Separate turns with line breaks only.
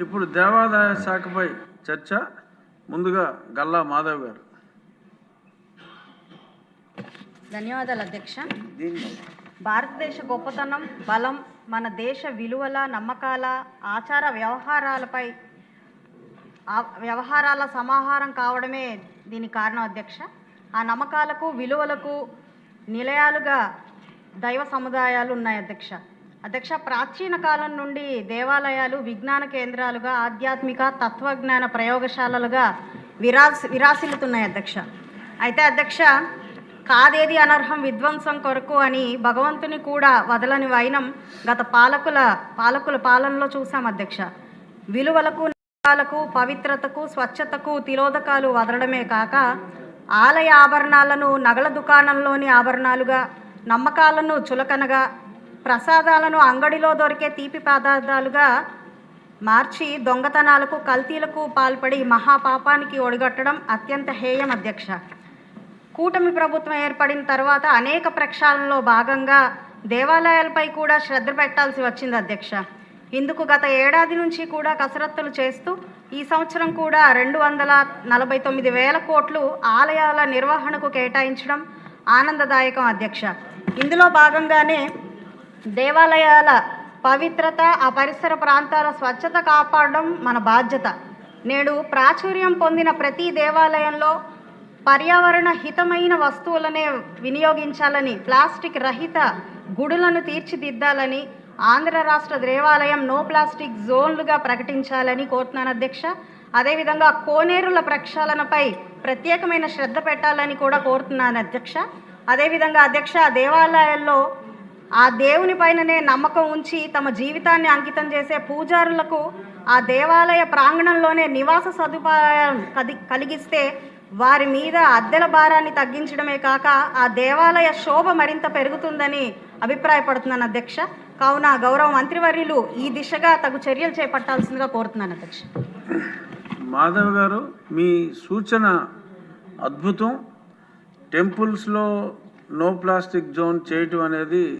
ఇప్పుడు దేవాదాయ శాఖపై చర్చ. ముందుగా గల్లా మాధవ్ గారు.
ధన్యవాదాలు అధ్యక్ష. భారతదేశ గొప్పతనం, బలం, మన దేశ విలువల, నమ్మకాల, ఆచార వ్యవహారాల సమాహారం కావడమే దీనికి కారణం అధ్యక్ష. ఆ నమ్మకాలకు, విలువలకు నిలయాలుగా దైవ సముదాయాలు ఉన్నాయి అధ్యక్ష. ప్రాచీన కాలం నుండి దేవాలయాలు విజ్ఞాన కేంద్రాలుగా, ఆధ్యాత్మిక తత్వజ్ఞాన ప్రయోగశాలలుగా విరాసిల్లుతున్నాయి అధ్యక్ష. అయితే అధ్యక్ష, కాదేది అనర్హం విధ్వంసం కొరకు అని భగవంతుని కూడా వదలని వైనం గత పాలకుల పాలనలో చూసాం అధ్యక్ష. విలువలకు, నమ్మకాలకు, పవిత్రతకు, స్వచ్ఛతకు తిలోదకాలు వదలడమే కాక ఆలయ ఆభరణాలను నగల దుకాణంలోని ఆభరణాలుగా, నమ్మకాలను చులకనగా, ప్రసాదాలను అంగడిలో దొరికే తీపి పదార్థాలుగా మార్చి దొంగతనాలకు, కల్తీలకు పాల్పడి మహాపాపానికి ఒడిగట్టడం అత్యంత హేయం అధ్యక్ష. కూటమి ప్రభుత్వం ఏర్పడిన తర్వాత అనేక ప్రక్షాళనలో భాగంగా దేవాలయాలపై కూడా శ్రద్ధ పెట్టాల్సి వచ్చింది అధ్యక్ష. ఇందుకు గత ఏడాది నుంచి కూడా కసరత్తులు చేస్తూ ఈ సంవత్సరం కూడా 249,000 కోట్లు ఆలయాల నిర్వహణకు కేటాయించడం ఆనందదాయకం అధ్యక్ష. ఇందులో భాగంగానే దేవాలయాల పవిత్రత, ఆ పరిసర ప్రాంతాల స్వచ్ఛత కాపాడడం మన బాధ్యత. నేడు ప్రాచుర్యం పొందిన ప్రతి దేవాలయంలో పర్యావరణ హితమైన వస్తువులనే వినియోగించాలని, ప్లాస్టిక్ రహిత గుడులను తీర్చిదిద్దాలని ఆంధ్ర రాష్ట్ర దేవాలయం నో ప్లాస్టిక్ జోన్లుగా ప్రకటించాలని కోరుతున్నాను అధ్యక్ష. అదేవిధంగా కోనేరుల ప్రక్షాళనపై ప్రత్యేకమైన శ్రద్ధ పెట్టాలని కూడా కోరుతున్నాను అధ్యక్ష. అదేవిధంగా అధ్యక్ష, దేవాలయాల్లో ఆ దేవుని పైననే నమ్మకం ఉంచి తమ జీవితాన్ని అంకితం చేసే పూజారులకు ఆ దేవాలయ ప్రాంగణంలోనే నివాస సదుపాయం కలిగిస్తే వారి మీద అద్దెల భారాన్ని తగ్గించడమే కాక ఆ దేవాలయ శోభ మరింత పెరుగుతుందని అభిప్రాయపడుతున్నాను అధ్యక్ష. కావున గౌరవ మంత్రివర్యులు ఈ దిశగా తగు చర్యలు చేపట్టాల్సిందిగా కోరుతున్నాను అధ్యక్ష.
మాధవ్ గారు, మీ సూచన అద్భుతం. టెంపుల్స్లో నో ప్లాస్టిక్ జోన్ చేయటం అనేది